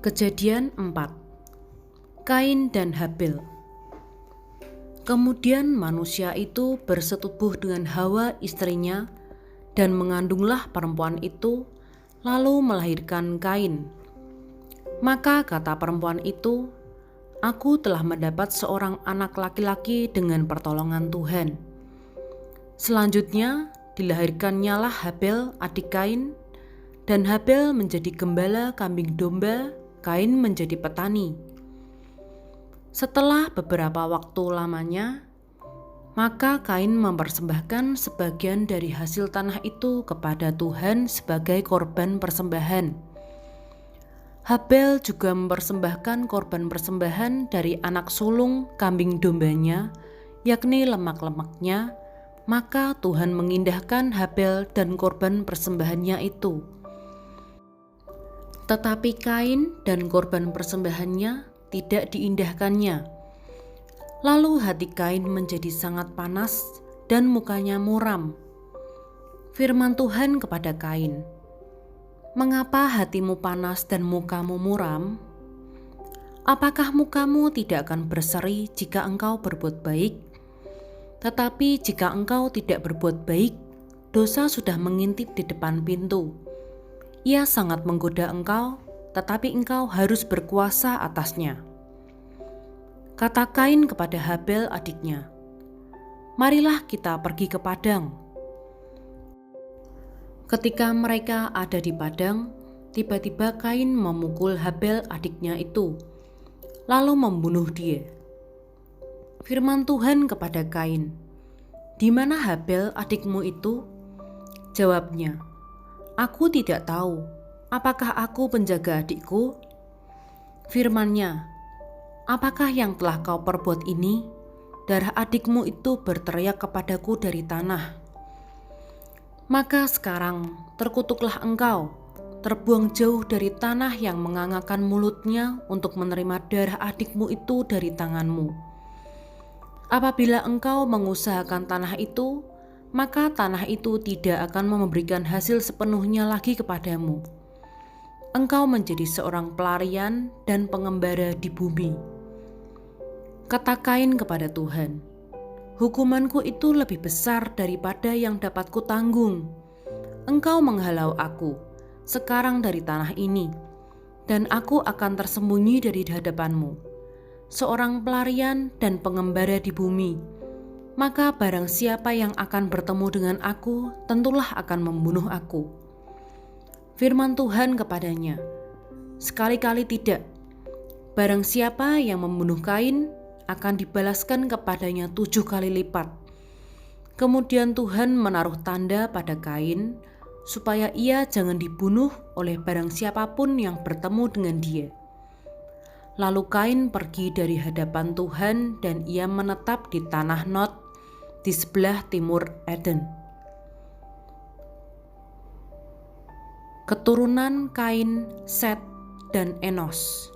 Kejadian 4. Kain dan Habil. Kemudian manusia itu bersetubuh dengan Hawa istrinya, dan mengandunglah perempuan itu, lalu melahirkan Kain. Maka kata perempuan itu, "Aku telah mendapat seorang anak laki-laki dengan pertolongan Tuhan." Selanjutnya dilahirkannya lah Habil adik Kain, dan Habil menjadi gembala kambing domba, Kain menjadi petani. Setelah beberapa waktu lamanya, maka Kain mempersembahkan sebagian dari hasil tanah itu kepada Tuhan sebagai korban persembahan. Habil juga mempersembahkan korban persembahan dari anak sulung kambing dombanya, yakni lemak-lemaknya, maka Tuhan mengindahkan Habil dan korban persembahannya itu. Tetapi Kain dan korban persembahannya tidak diindahkannya. Lalu hati Kain menjadi sangat panas dan mukanya muram. Firman Tuhan kepada Kain, "Mengapa hatimu panas dan mukamu muram? Apakah mukamu tidak akan berseri jika engkau berbuat baik? Tetapi jika engkau tidak berbuat baik, dosa sudah mengintip di depan pintu. Ia sangat menggoda engkau, tetapi engkau harus berkuasa atasnya." Kata Kain kepada Habil adiknya, "Marilah kita pergi ke padang." Ketika mereka ada di padang, tiba-tiba Kain memukul Habil adiknya itu, lalu membunuh dia. Firman Tuhan kepada Kain, "Di mana Habil adikmu itu?" Jawabnya, "Aku tidak tahu. Apakah aku penjaga adikku?" Firman-Nya, "Apakah yang telah kau perbuat ini? Darah adikmu itu berteriak kepadaku dari tanah. Maka sekarang terkutuklah engkau, terbuang jauh dari tanah yang mengangakkan mulutnya untuk menerima darah adikmu itu dari tanganmu. Apabila engkau mengusahakan tanah itu, maka tanah itu tidak akan memberikan hasil sepenuhnya lagi kepadamu. Engkau menjadi seorang pelarian dan pengembara di bumi." Kata Kain kepada Tuhan, "Hukumanku itu lebih besar daripada yang dapat kutanggung. Engkau menghalau aku sekarang dari tanah ini, dan aku akan tersembunyi dari hadapanmu, seorang pelarian dan pengembara di bumi. Maka barang siapa yang akan bertemu dengan aku, tentulah akan membunuh aku." Firman Tuhan kepadanya, "Sekali-kali tidak. Barang siapa yang membunuh Kain, akan dibalaskan kepadanya 7 kali lipat." Kemudian Tuhan menaruh tanda pada Kain, supaya ia jangan dibunuh oleh barang siapapun yang bertemu dengan dia. Lalu Kain pergi dari hadapan Tuhan, dan ia menetap di tanah Nod, di sebelah timur Eden. Keturunan Kain, Set, dan Enos.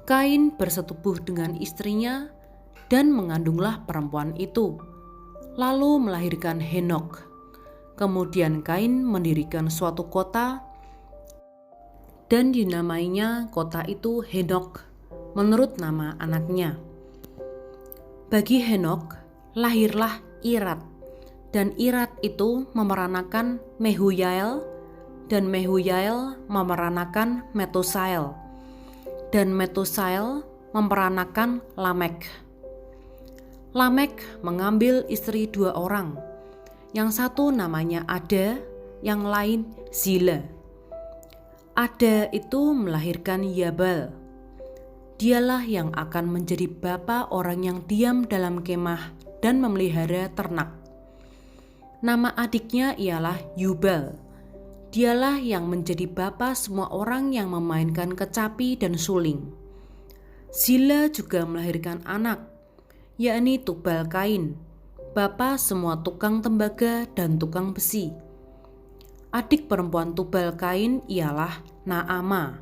Kain bersetubuh dengan istrinya dan mengandunglah perempuan itu, lalu melahirkan Henok. Kemudian Kain mendirikan suatu kota dan dinamainya kota itu Henok menurut nama anaknya. Bagi Henok lahirlah Irat, dan Irat itu memeranakan Mehujael, dan Mehujael memeranakan Metusael, dan Metusael memperanakan Lamek. Lamek mengambil istri 2 orang, yang satu namanya Ada, yang lain Zila. Ada itu melahirkan Yabal. Dialah yang akan menjadi bapa orang yang diam dalam kemah dan memelihara ternak. Nama adiknya ialah Yubal. Dialah yang menjadi bapa semua orang yang memainkan kecapi dan suling. Zila juga melahirkan anak, yakni Tubal Kain, bapa semua tukang tembaga dan tukang besi. Adik perempuan Tubal Kain ialah Naama.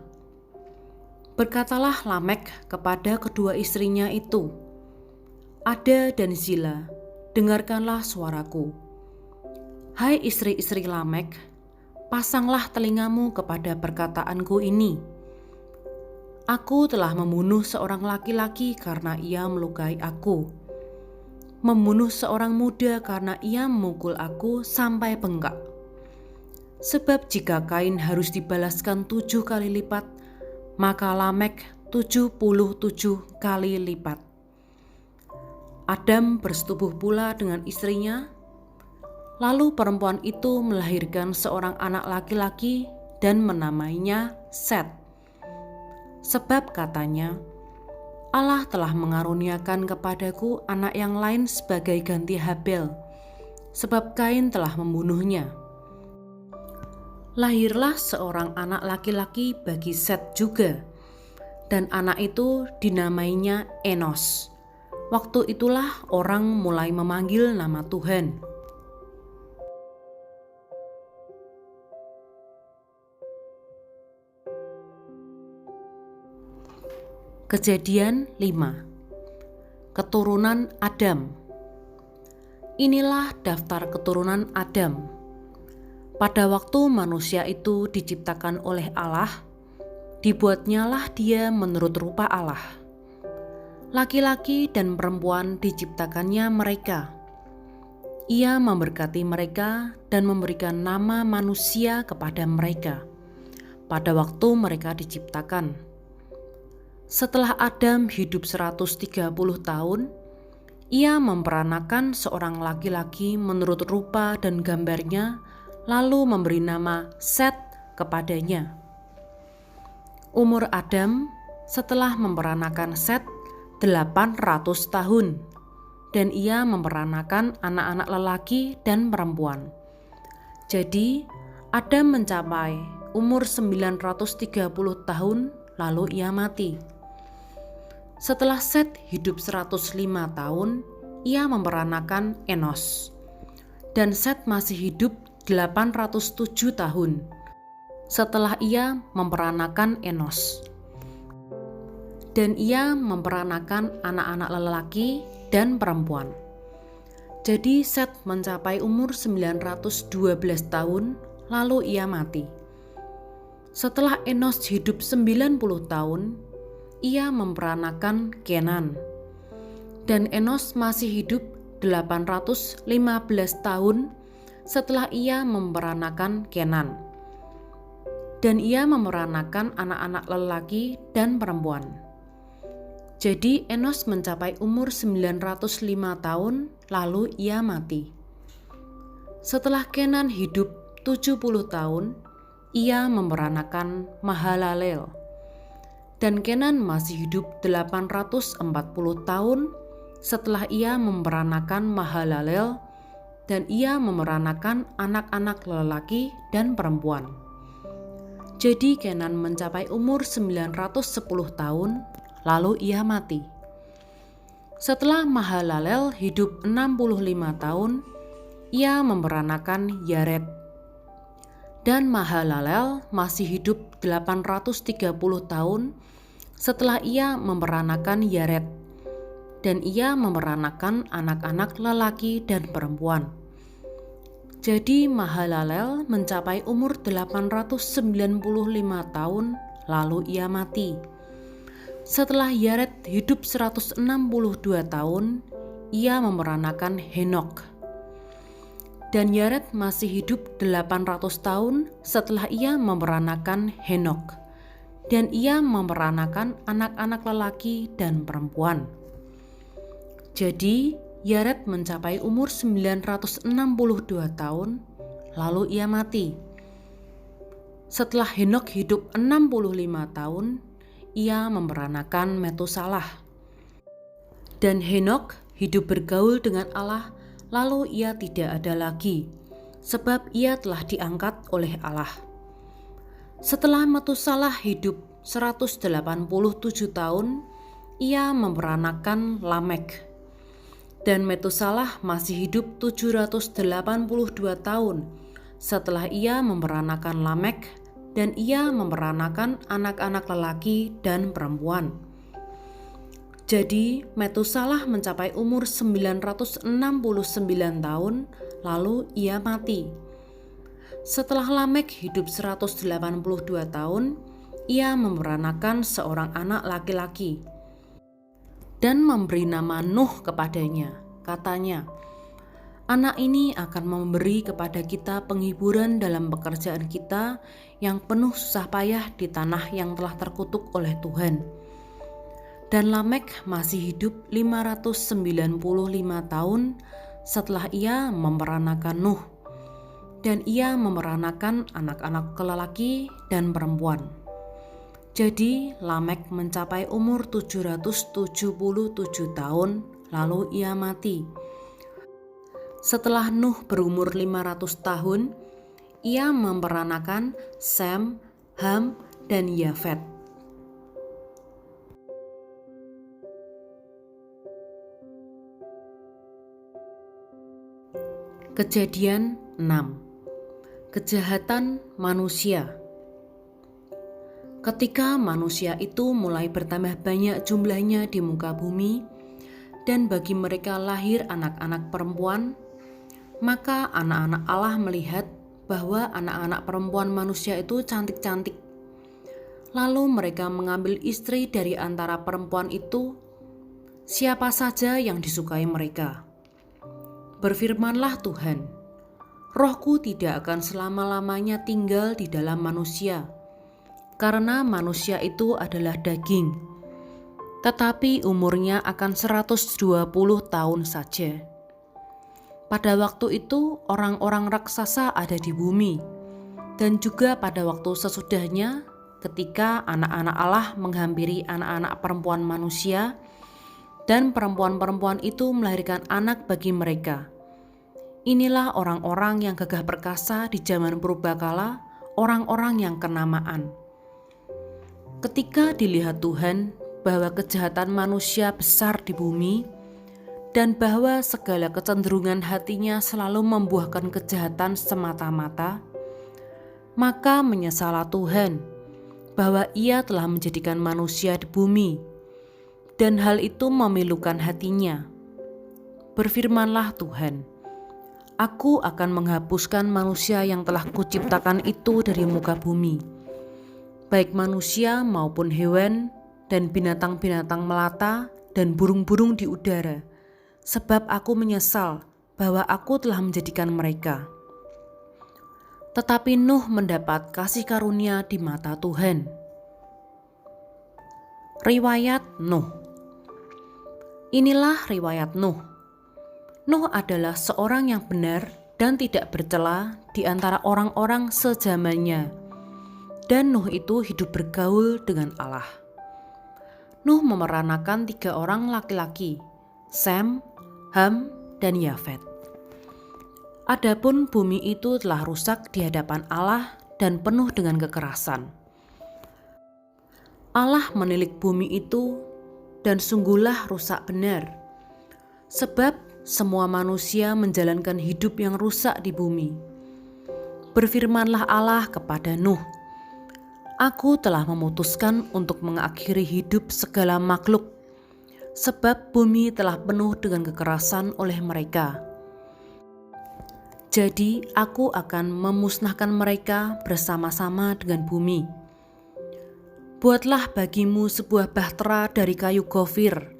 Berkatalah Lamek kepada kedua istrinya itu, "Ada dan Zila, dengarkanlah suaraku. Hai istri-istri Lamek, pasanglah telingamu kepada perkataanku ini. Aku telah membunuh seorang laki-laki karena ia melukai aku, membunuh seorang muda karena ia memukul aku sampai bengkak. Sebab jika Kain harus dibalaskan 7 kali lipat, maka Lamek 77 kali lipat. Adam bersetubuh pula dengan istrinya, lalu perempuan itu melahirkan seorang anak laki-laki dan menamainya Set. Sebab katanya, Allah telah mengaruniakan kepadaku anak yang lain sebagai ganti Habel, sebab Kain telah membunuhnya. Lahirlah seorang anak laki-laki bagi Set juga, dan anak itu dinamainya Enos. Waktu itulah orang mulai memanggil nama Tuhan. Kejadian 5. Keturunan Adam. Inilah daftar keturunan Adam. Pada waktu manusia itu diciptakan oleh Allah, dibuatnyalah dia menurut rupa Allah. Laki-laki dan perempuan diciptakannya mereka. Ia memberkati mereka dan memberikan nama manusia kepada mereka pada waktu mereka diciptakan. Setelah Adam hidup 130 tahun, ia memperanakan seorang laki-laki menurut rupa dan gambarnya, lalu memberi nama Set kepadanya. Umur Adam setelah memperanakan Set 800 tahun, dan ia memperanakan anak-anak lelaki dan perempuan. Jadi Adam mencapai umur 930 tahun, lalu ia mati. Setelah Set hidup 105 tahun, ia memperanakan Enos. Dan Set masih hidup 807 tahun setelah ia memperanakan Enos. Dan ia memperanakan anak-anak lelaki dan perempuan. Jadi Set mencapai umur 912 tahun, lalu ia mati. Setelah Enos hidup 90 tahun, ia memperanakan Kenan. Dan Enos masih hidup 815 tahun setelah ia memperanakan Kenan. Dan ia memperanakan anak-anak lelaki dan perempuan. Jadi Enos mencapai umur 905 tahun, lalu ia mati. Setelah Kenan hidup 70 tahun, ia memperanakan Mahalalel. Dan Kenan masih hidup 840 tahun setelah ia memperanakan Mahalalel, dan ia memperanakan anak-anak lelaki dan perempuan. Jadi Kenan mencapai umur 910 tahun, lalu ia mati. Setelah Mahalalel hidup 65 tahun, ia memperanakan Yared. Dan Mahalalel masih hidup 830 tahun setelah ia memperanakan Yared, dan ia memperanakan anak-anak lelaki dan perempuan. Jadi Mahalalel mencapai umur 895 tahun, lalu ia mati. Setelah Yared hidup 162 tahun, ia memperanakan Henok. Dan Yared masih hidup 800 tahun setelah ia memperanakan Henok. Dan ia memperanakan anak-anak lelaki dan perempuan. Jadi Yared mencapai umur 962 tahun, lalu ia mati. Setelah Henok hidup 65 tahun, ia memperanakan Metusalah. Dan Henok hidup bergaul dengan Allah, lalu ia tidak ada lagi, sebab ia telah diangkat oleh Allah. Setelah Metusalah hidup 187 tahun, ia memperanakan Lamek. Dan Metusalah masih hidup 782 tahun setelah ia memperanakan Lamek, dan ia memperanakan anak-anak lelaki dan perempuan. Jadi Metusalah mencapai umur 969 tahun, lalu ia mati. Setelah Lamek hidup 182 tahun, ia memeranakan seorang anak laki-laki dan memberi nama Nuh kepadanya. Katanya, anak ini akan memberi kepada kita penghiburan dalam pekerjaan kita yang penuh susah payah di tanah yang telah terkutuk oleh Tuhan. Dan Lamek masih hidup 595 tahun setelah ia memeranakan Nuh. Dan ia memeranakan anak-anak lelaki dan perempuan. Jadi Lamek mencapai umur 777 tahun, lalu ia mati. Setelah Nuh berumur 500 tahun, ia memeranakan Sem, Ham, dan Yafet. Kejadian 6. Kejahatan manusia. Ketika manusia itu mulai bertambah banyak jumlahnya di muka bumi, dan bagi mereka lahir anak-anak perempuan, maka anak-anak Allah melihat bahwa anak-anak perempuan manusia itu cantik-cantik. Lalu mereka mengambil istri dari antara perempuan itu, siapa saja yang disukai mereka. Berfirmanlah Tuhan, Rohku tidak akan selama-lamanya tinggal di dalam manusia, karena manusia itu adalah daging, tetapi umurnya akan 120 tahun saja. Pada waktu itu orang-orang raksasa ada di bumi, dan juga pada waktu sesudahnya ketika anak-anak Allah menghampiri anak-anak perempuan manusia, dan perempuan-perempuan itu melahirkan anak bagi mereka. Inilah orang-orang yang gagah perkasa di zaman purbakala, orang-orang yang kenamaan. Ketika dilihat Tuhan bahwa kejahatan manusia besar di bumi, dan bahwa segala kecenderungan hatinya selalu membuahkan kejahatan semata-mata, maka menyesallah Tuhan bahwa Ia telah menjadikan manusia di bumi, dan hal itu memilukan hatinya. Berfirmanlah Tuhan, Aku akan menghapuskan manusia yang telah kuciptakan itu dari muka bumi, baik manusia maupun hewan dan binatang-binatang melata dan burung-burung di udara, sebab aku menyesal bahwa aku telah menjadikan mereka. Tetapi Nuh mendapat kasih karunia di mata Tuhan. Riwayat Nuh. Inilah riwayat Nuh. Nuh adalah seorang yang benar dan tidak bercela di antara orang-orang sezamannya, dan Nuh itu hidup bergaul dengan Allah. Nuh memeranakan 3 orang laki-laki, Sem, Ham, dan Yafet. Adapun bumi itu telah rusak di hadapan Allah dan penuh dengan kekerasan. Allah menilik bumi itu, dan sungguhlah rusak benar, sebab semua manusia menjalankan hidup yang rusak di bumi. Berfirmanlah Allah kepada Nuh, Aku telah memutuskan untuk mengakhiri hidup segala makhluk, sebab bumi telah penuh dengan kekerasan oleh mereka. Jadi aku akan memusnahkan mereka bersama-sama dengan bumi. Buatlah bagimu sebuah bahtera dari kayu gofir.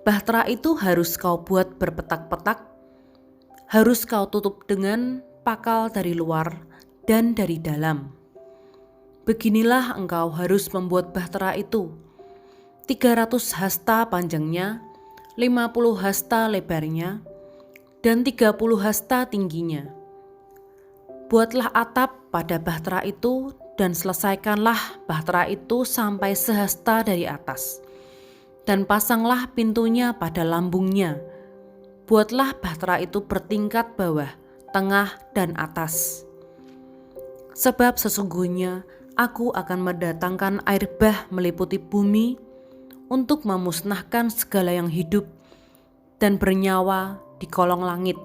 Bahtera itu harus kau buat berpetak-petak, harus kau tutup dengan pakal dari luar dan dari dalam. Beginilah engkau harus membuat bahtera itu, 300 hasta panjangnya, 50 hasta lebarnya, dan 30 hasta tingginya. Buatlah atap pada bahtera itu dan selesaikanlah bahtera itu sampai sehasta dari atas. Dan pasanglah pintunya pada lambungnya. Buatlah bahtera itu bertingkat bawah, tengah, dan atas. Sebab sesungguhnya aku akan mendatangkan air bah meliputi bumi untuk memusnahkan segala yang hidup dan bernyawa di kolong langit.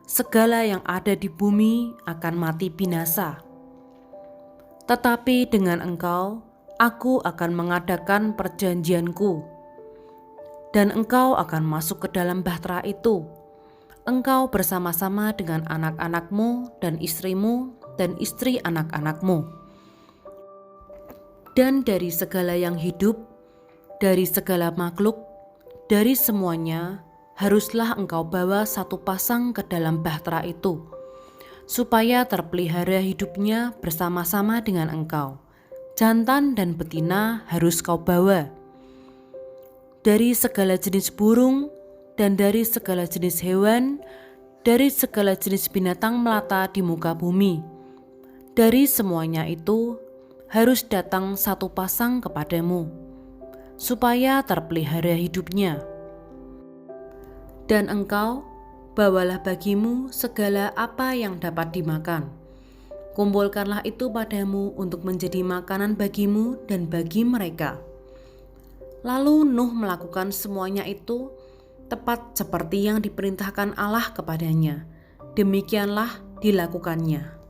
Segala yang ada di bumi akan mati binasa. Tetapi dengan engkau, aku akan mengadakan perjanjianku, dan engkau akan masuk ke dalam bahtera itu, engkau bersama-sama dengan anak-anakmu dan istrimu dan istri anak-anakmu. Dan dari segala yang hidup, dari segala makhluk, dari semuanya, haruslah engkau bawa satu pasang ke dalam bahtera itu, supaya terpelihara hidupnya bersama-sama dengan engkau. Jantan dan betina harus kau bawa. Dari segala jenis burung, dan dari segala jenis hewan, dari segala jenis binatang melata di muka bumi, dari semuanya itu, harus datang satu pasang kepadamu, supaya terpelihara hidupnya. Dan engkau, bawalah bagimu segala apa yang dapat dimakan. Kumpulkanlah itu padamu untuk menjadi makanan bagimu dan bagi mereka. Lalu Nuh melakukan semuanya itu tepat seperti yang diperintahkan Allah kepadanya. Demikianlah dilakukannya.